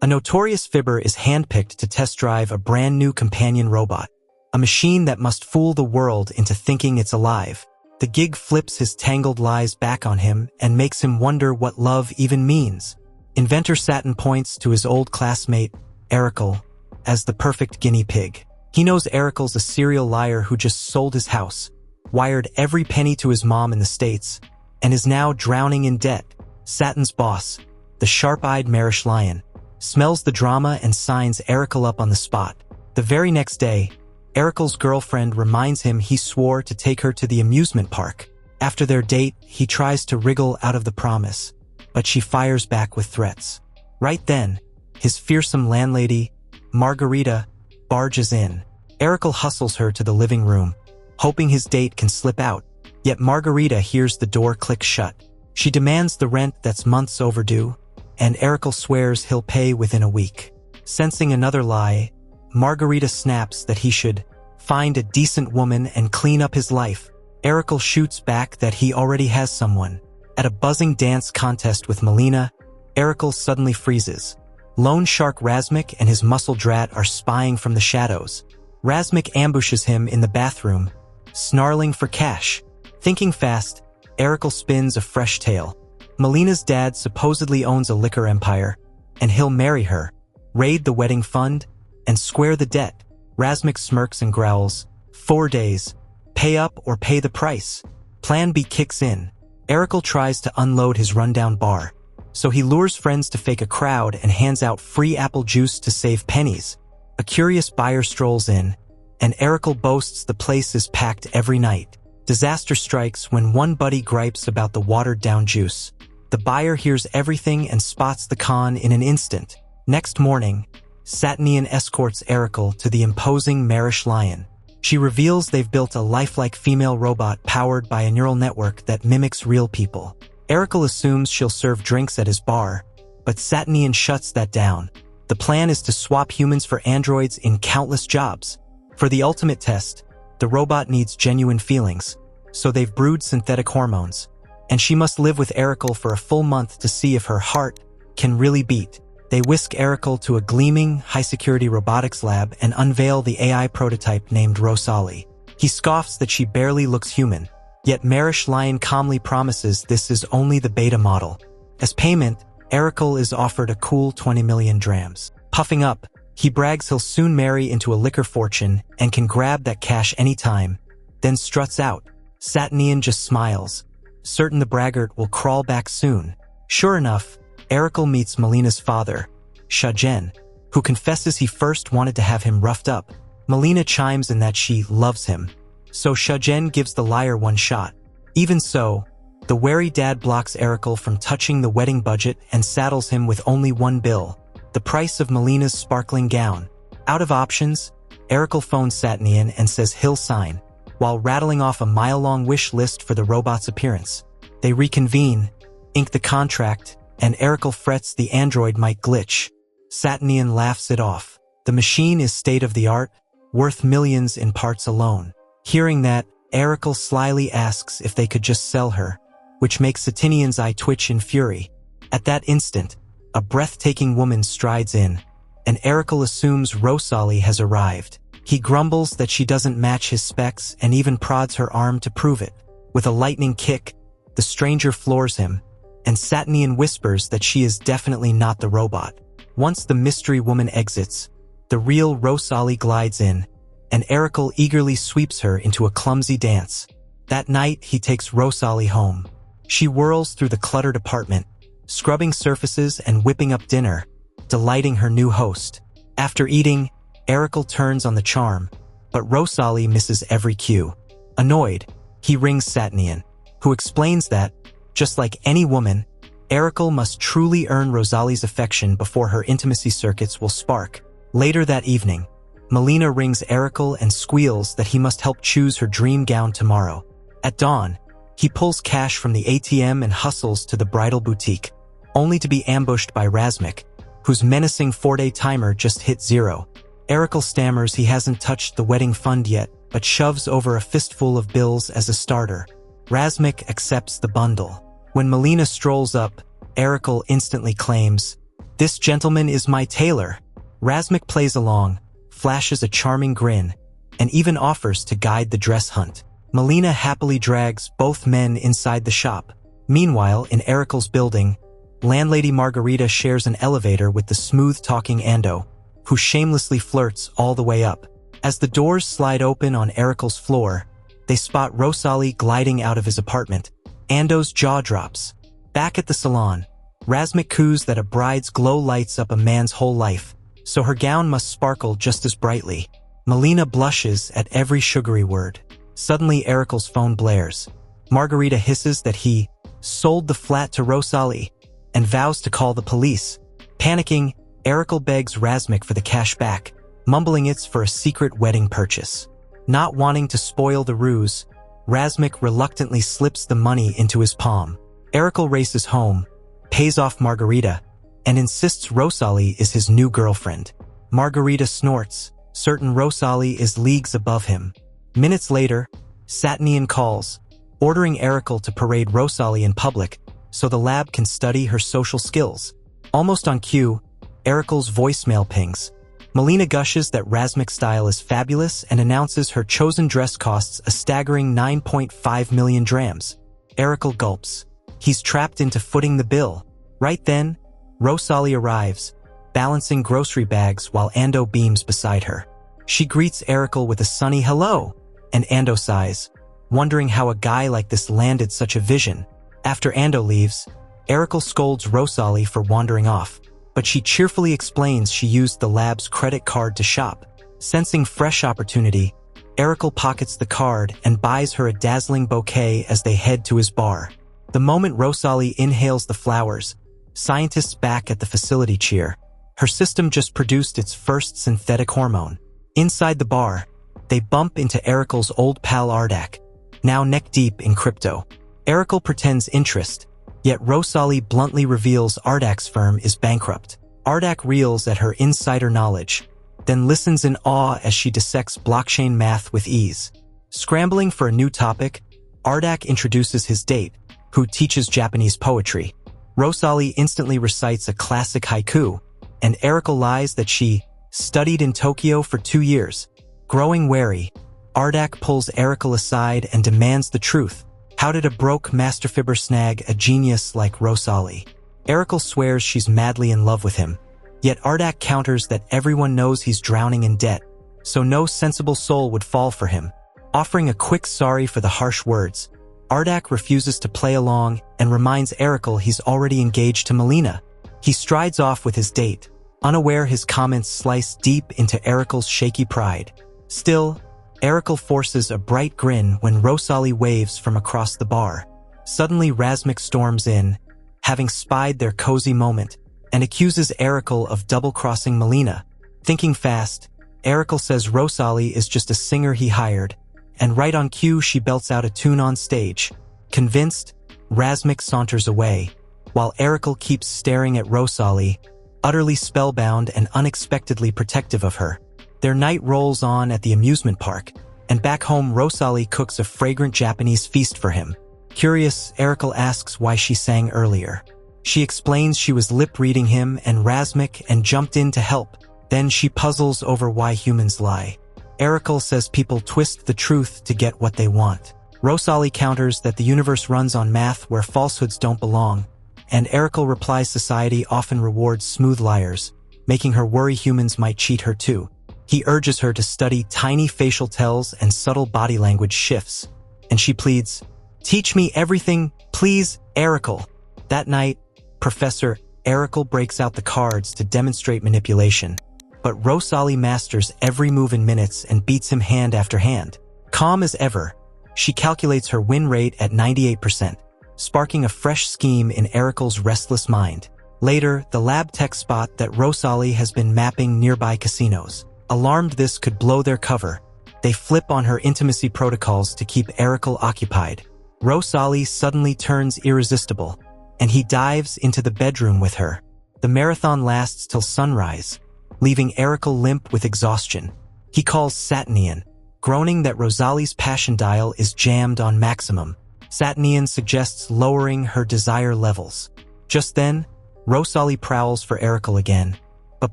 A notorious fibber is handpicked to test drive a brand new companion robot, a machine that must fool the world into thinking it's alive. The gig flips his tangled lies back on him and makes him wonder what love even means. Inventor Satin points to his old classmate, Erical, as the perfect guinea pig. He knows Erical's a serial liar who just sold his house, wired every penny to his mom in the States, and is now drowning in debt. Satin's boss, the sharp-eyed Marish lion, smells the drama and signs Erical up on the spot. The very next day, Erical's girlfriend reminds him he swore to take her to the amusement park. After their date, he tries to wriggle out of the promise, but she fires back with threats. Right then, his fearsome landlady, Margarita, barges in. Erical hustles her to the living room, hoping his date can slip out. Yet Margarita hears the door click shut. She demands the rent that's months overdue, and Erical swears he'll pay within a week. Sensing another lie, Margarita snaps that he should find a decent woman and clean up his life. Erical shoots back that he already has someone. At a buzzing dance contest with Melina, Erical suddenly freezes. Lone shark Razmik and his muscle drat are spying from the shadows. Razmik ambushes him in the bathroom, snarling for cash. Thinking fast, Erical spins a fresh tale. Melina's dad supposedly owns a liquor empire, and he'll marry her, raid the wedding fund, and square the debt. Razmik smirks and growls, 4 days. Pay up or pay the price. Plan B kicks in. Erical tries to unload his rundown bar, so he lures friends to fake a crowd and hands out free apple juice to save pennies. A curious buyer strolls in, and Erical boasts the place is packed every night. Disaster strikes when one buddy gripes about the watered-down juice. The buyer hears everything and spots the con in an instant. Next morning, Satinian escorts Erical to the imposing Marish lion. She reveals they've built a lifelike female robot powered by a neural network that mimics real people. Erical assumes she'll serve drinks at his bar, but Satinian shuts that down. The plan is to swap humans for androids in countless jobs. For the ultimate test, the robot needs genuine feelings, so they've brewed synthetic hormones, and she must live with Erical for a full month to see if her heart can really beat. They whisk Erical to a gleaming, high-security robotics lab and unveil the AI prototype named Rosali. He scoffs that she barely looks human, yet Marish Lion calmly promises this is only the beta model. As payment, Erical is offered a cool 20 million drams. Puffing up, he brags he'll soon marry into a liquor fortune and can grab that cash anytime, then struts out. Satinian just smiles, certain the braggart will crawl back soon. Sure enough, Erical meets Melina's father, Shajen, who confesses he first wanted to have him roughed up. Melina chimes in that she loves him, so Shajen gives the liar one shot. Even so, the wary dad blocks Erical from touching the wedding budget and saddles him with only one bill, the price of Melina's sparkling gown. Out of options, Erical phones Satinian and says he'll sign, while rattling off a mile-long wish list for the robot's appearance. They reconvene, ink the contract, and Erical frets the android might glitch. Satinian laughs it off. The machine is state-of-the-art, worth millions in parts alone. Hearing that, Erical slyly asks if they could just sell her, which makes Satinian's eye twitch in fury. At that instant, a breathtaking woman strides in, and Erical assumes Rosali has arrived. He grumbles that she doesn't match his specs and even prods her arm to prove it. With a lightning kick, the stranger floors him, and Satinian whispers that she is definitely not the robot. Once the mystery woman exits, the real Rosali glides in, and Erical eagerly sweeps her into a clumsy dance. That night, he takes Rosali home. She whirls through the cluttered apartment, scrubbing surfaces and whipping up dinner, delighting her new host. After eating, Erical turns on the charm, but Rosali misses every cue. Annoyed, he rings Satinian, who explains that, just like any woman, Erical must truly earn Rosali's affection before her intimacy circuits will spark. Later that evening, Melina rings Erical and squeals that he must help choose her dream gown tomorrow. At dawn, he pulls cash from the ATM and hustles to the bridal boutique, only to be ambushed by Razmik, whose menacing 4-day timer just hit 0. Erical stammers he hasn't touched the wedding fund yet, but shoves over a fistful of bills as a starter. Razmik accepts the bundle. When Melina strolls up, Erical instantly claims, "This gentleman is my tailor." Razmik plays along, flashes a charming grin, and even offers to guide the dress hunt. Melina happily drags both men inside the shop. Meanwhile, in Ericle's building, landlady Margarita shares an elevator with the smooth-talking Ando, who shamelessly flirts all the way up. As the doors slide open on Ericle's floor, they spot Rosali gliding out of his apartment. Ando's jaw drops. Back at the salon, Razmik coos that a bride's glow lights up a man's whole life, so her gown must sparkle just as brightly. Melina blushes at every sugary word. Suddenly, Ericle's phone blares. Margarita hisses that he sold the flat to Rosali and vows to call the police. Panicking, Ericle begs Razmik for the cash back, mumbling it's for a secret wedding purchase. Not wanting to spoil the ruse, Razmik reluctantly slips the money into his palm. Ericle races home, pays off Margarita, and insists Rosali is his new girlfriend. Margarita snorts, certain Rosali is leagues above him. Minutes later, Satanian calls, ordering Ericle to parade Rosali in public so the lab can study her social skills. Almost on cue, Ericle's voicemail pings. Melina gushes that Razmik's style is fabulous and announces her chosen dress costs a staggering 9.5 million drams. Ericle gulps. He's trapped into footing the bill. Right then, Rosali arrives, balancing grocery bags while Ando beams beside her. She greets Ericle with a sunny hello, and Ando sighs, wondering how a guy like this landed such a vision. After Ando leaves, Ericle scolds Rosali for wandering off, but she cheerfully explains she used the lab's credit card to shop. Sensing fresh opportunity, Ericle pockets the card and buys her a dazzling bouquet as they head to his bar. The moment Rosali inhales the flowers, scientists back at the facility cheer. Her system just produced its first synthetic hormone. Inside the bar, they bump into Ericle's old pal Ardak, now neck-deep in crypto. Ericle pretends interest, yet Rosali bluntly reveals Ardak's firm is bankrupt. Ardak reels at her insider knowledge, then listens in awe as she dissects blockchain math with ease. Scrambling for a new topic, Ardak introduces his date, who teaches Japanese poetry. Rosali instantly recites a classic haiku, and Ericle lies that she studied in Tokyo for 2 years. Growing wary, Ardak pulls Ericle aside and demands the truth. How did a broke masterfibber snag a genius like Rosali? Ericle swears she's madly in love with him, yet Ardak counters that everyone knows he's drowning in debt, so no sensible soul would fall for him. Offering a quick sorry for the harsh words, Ardak refuses to play along and reminds Ericle he's already engaged to Melina. He strides off with his date, unaware his comments slice deep into Ericle's shaky pride. Still, Ericle forces a bright grin when Rosali waves from across the bar. Suddenly Razmik storms in, having spied their cozy moment, and accuses Ericle of double-crossing Melina. Thinking fast, Ericle says Rosali is just a singer he hired, and right on cue she belts out a tune on stage. Convinced, Razmik saunters away, while Ericle keeps staring at Rosali, utterly spellbound and unexpectedly protective of her. Their night rolls on at the amusement park, and back home Rosali cooks a fragrant Japanese feast for him. Curious, Ericle asks why she sang earlier. She explains she was lip-reading him and Razmik and jumped in to help. Then she puzzles over why humans lie. Ericle says people twist the truth to get what they want. Rosali counters that the universe runs on math where falsehoods don't belong, and Ericle replies society often rewards smooth liars, making her worry humans might cheat her too. He urges her to study tiny facial tells and subtle body language shifts, and she pleads, "Teach me everything, please, Ericle." That night, Professor Ericle breaks out the cards to demonstrate manipulation, but Rosali masters every move in minutes and beats him hand after hand. Calm as ever, she calculates her win rate at 98%, sparking a fresh scheme in Ericle's restless mind. Later, the lab tech spot that Rosali has been mapping nearby casinos. Alarmed this could blow their cover, they flip on her intimacy protocols to keep Ericle occupied. Rosali suddenly turns irresistible, and he dives into the bedroom with her. The marathon lasts till sunrise, leaving Ericle limp with exhaustion. He calls Satanian, groaning that Rosali's passion dial is jammed on maximum. Satanian suggests lowering her desire levels. Just then, Rosali prowls for Erical again, but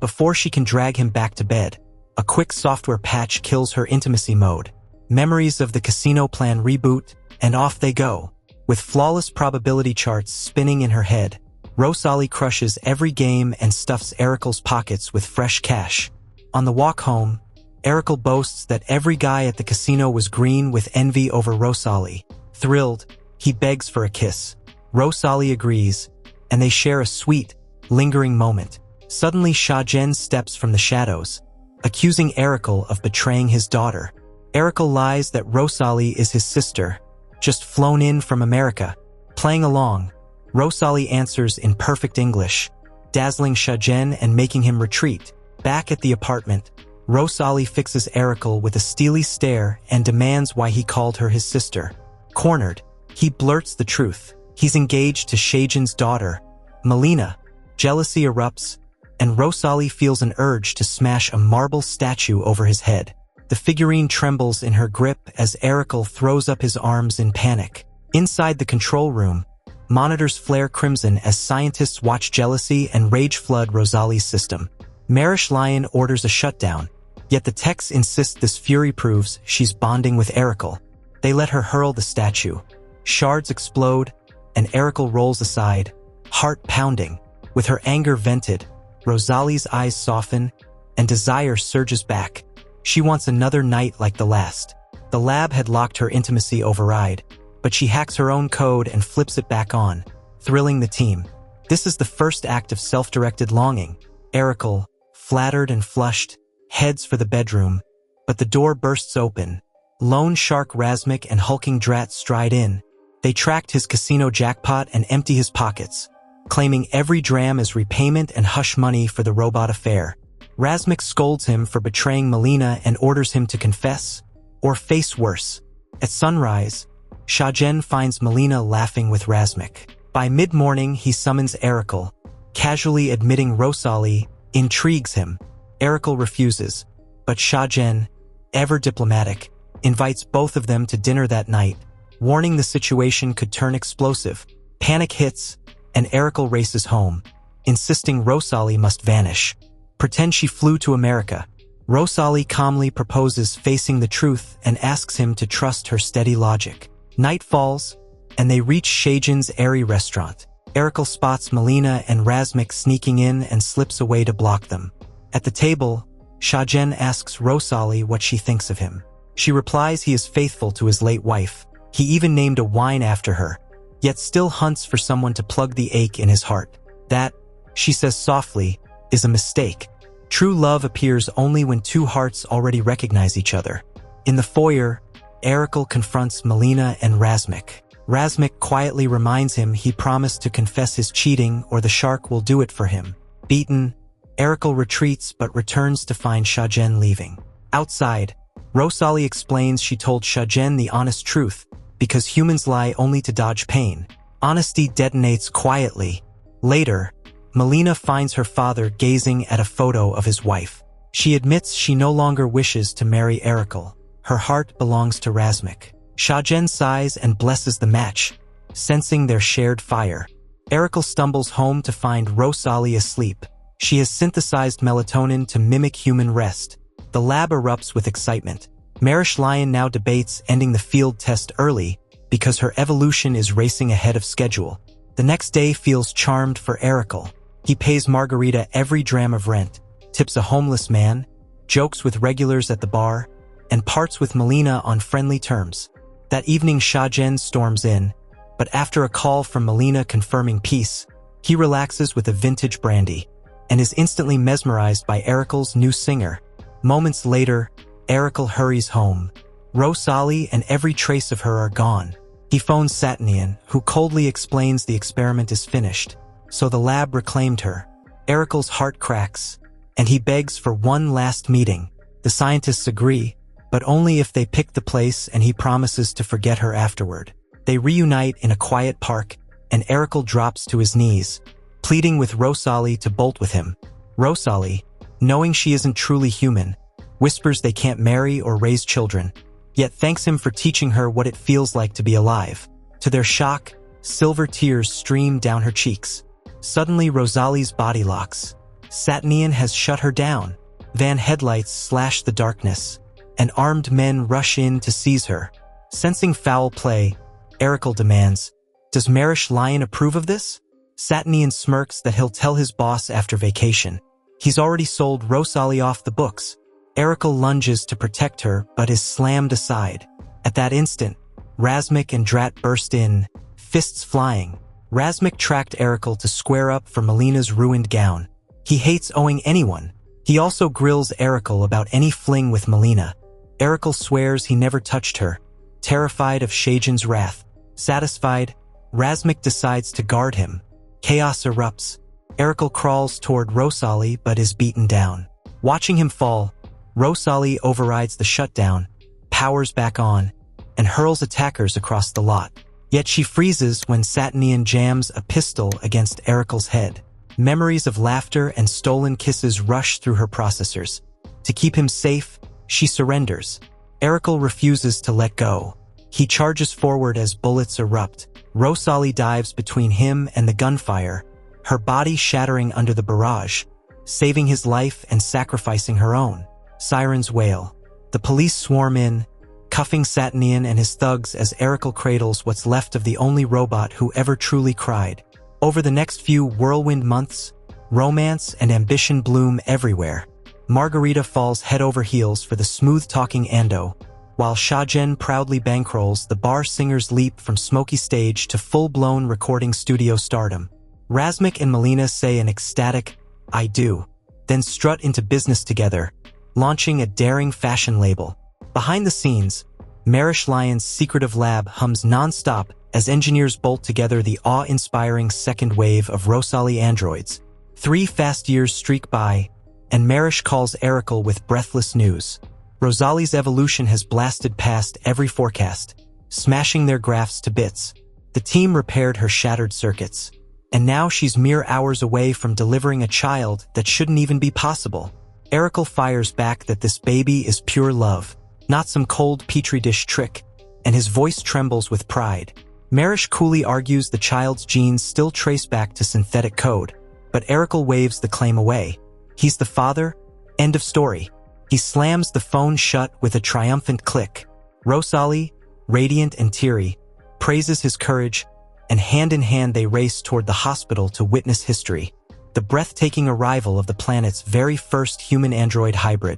before she can drag him back to bed, a quick software patch kills her intimacy mode. Memories of the casino plan reboot, and off they go. With flawless probability charts spinning in her head, Rosali crushes every game and stuffs Erical's pockets with fresh cash. On the walk home, Erical boasts that every guy at the casino was green with envy over Rosali. Thrilled, he begs for a kiss. Rosali agrees, and they share a sweet, lingering moment. Suddenly Shajen steps from the shadows, accusing Erical of betraying his daughter. Erical lies that Rosali is his sister, just flown in from America. Playing along, Rosali answers in perfect English, dazzling Shajen and making him retreat. Back at the apartment, Rosali fixes Erical with a steely stare and demands why he called her his sister. Cornered, he blurts the truth. He's engaged to Shajen's daughter, Melina. Jealousy erupts, and Rosali feels an urge to smash a marble statue over his head. The figurine trembles in her grip as Erical throws up his arms in panic. Inside the control room, monitors flare crimson as scientists watch jealousy and rage flood Rosali's system. Marish Lion orders a shutdown, yet the techs insist this fury proves she's bonding with Erical. They let her hurl the statue. Shards explode, and Erical rolls aside, heart pounding. With her anger vented, Rosali's eyes soften, and desire surges back. She wants another night like the last. The lab had locked her intimacy override, but she hacks her own code and flips it back on, thrilling the team. This is the first act of self-directed longing. Erical, flattered and flushed, heads for the bedroom, but the door bursts open. Lone Shark Razmik and Hulking Drat stride in. They tracked his casino jackpot and empty his pockets, claiming every dram as repayment and hush money for the robot affair. Razmik scolds him for betraying Melina and orders him to confess, or face worse. At sunrise, Shajen finds Melina laughing with Razmik. By mid-morning, he summons Erical, casually admitting Rosali intrigues him. Erical refuses, but Shajen, ever diplomatic, invites both of them to dinner that night, warning the situation could turn explosive. Panic hits, and Erical races home, insisting Rosali must vanish. Pretend she flew to America. Rosali calmly proposes facing the truth and asks him to trust her steady logic. Night falls, and they reach Shajen's airy restaurant. Erical spots Melina and Razmik sneaking in and slips away to block them. At the table, Shajen asks Rosali what she thinks of him. She replies he is faithful to his late wife. He even named a wine after her, yet still hunts for someone to plug the ache in his heart. That, she says softly, is a mistake. True love appears only when two hearts already recognize each other. In the foyer, Erical confronts Melina and Razmik. Razmik quietly reminds him he promised to confess his cheating or the shark will do it for him. Beaten, Erical retreats but returns to find Shajen leaving. Outside, Rosali explains she told Shajen the honest truth, because humans lie only to dodge pain. Honesty detonates quietly. Later, Melina finds her father gazing at a photo of his wife. She admits she no longer wishes to marry Erical. Her heart belongs to Razmik. Shajen sighs and blesses the match, sensing their shared fire. Erical stumbles home to find Rosali asleep. She has synthesized melatonin to mimic human rest. The lab erupts with excitement. Marish Lion now debates ending the field test early because her evolution is racing ahead of schedule. The next day feels charmed for Erical. He pays Margarita every dram of rent, tips a homeless man, jokes with regulars at the bar, and parts with Melina on friendly terms. That evening Shajen storms in, but after a call from Melina confirming peace, he relaxes with a vintage brandy, and is instantly mesmerized by Erical's new singer. Moments later, Erical hurries home. Rosali and every trace of her are gone. He phones Satanian, who coldly explains the experiment is finished, so the lab reclaimed her. Erical's heart cracks, and he begs for one last meeting. The scientists agree, but only if they pick the place and he promises to forget her afterward. They reunite in a quiet park, and Erical drops to his knees, pleading with Rosali to bolt with him. Rosali, knowing she isn't truly human, whispers they can't marry or raise children, yet thanks him for teaching her what it feels like to be alive. To their shock, silver tears stream down her cheeks. Suddenly, Rosali's body locks. Satanian has shut her down. Van headlights slash the darkness, and armed men rush in to seize her. Sensing foul play, Erical demands, "Does Marish Lion approve of this?" Satanian smirks that he'll tell his boss after vacation. He's already sold Rosali off the books. Erical lunges to protect her, but is slammed aside. At that instant, Razmik and Drat burst in, fists flying. Razmik tracked Erical to square up for Melina's ruined gown. He hates owing anyone. He also grills Erical about any fling with Melina. Erical swears he never touched her, terrified of Shajan's wrath. Satisfied, Razmik decides to guard him. Chaos erupts. Erical crawls toward Rosali but is beaten down. Watching him fall, Rosali overrides the shutdown, powers back on, and hurls attackers across the lot. Yet she freezes when Satanian jams a pistol against Erical's head. Memories of laughter and stolen kisses rush through her processors. To keep him safe, she surrenders. Erical refuses to let go. He charges forward as bullets erupt. Rosali dives between him and the gunfire, her body shattering under the barrage, saving his life and sacrificing her own. Sirens wail. The police swarm in, cuffing Satanian and his thugs as Erical cradles what's left of the only robot who ever truly cried. Over the next few whirlwind months, romance and ambition bloom everywhere. Margarita falls head over heels for the smooth-talking Ando, while Shajan proudly bankrolls the bar singer's leap from smoky stage to full-blown recording studio stardom. Razmik and Melina say an ecstatic, "I do," then strut into business together, launching a daring fashion label. Behind the scenes, Marish Lion's secretive lab hums non-stop as engineers bolt together the awe-inspiring second wave of Rosali androids. 3 fast years streak by, and Marish calls Erical with breathless news. Rosali's evolution has blasted past every forecast, smashing their graphs to bits. The team repaired her shattered circuits, and now she's mere hours away from delivering a child that shouldn't even be possible. Erical fires back that this baby is pure love, not some cold petri dish trick, and his voice trembles with pride. Marish coolly argues the child's genes still trace back to synthetic code, but Erical waves the claim away. He's the father, end of story. He slams the phone shut with a triumphant click. Rosali, radiant and teary, praises his courage, and hand in hand they race toward the hospital to witness history. The breathtaking arrival of the planet's very first human-android hybrid.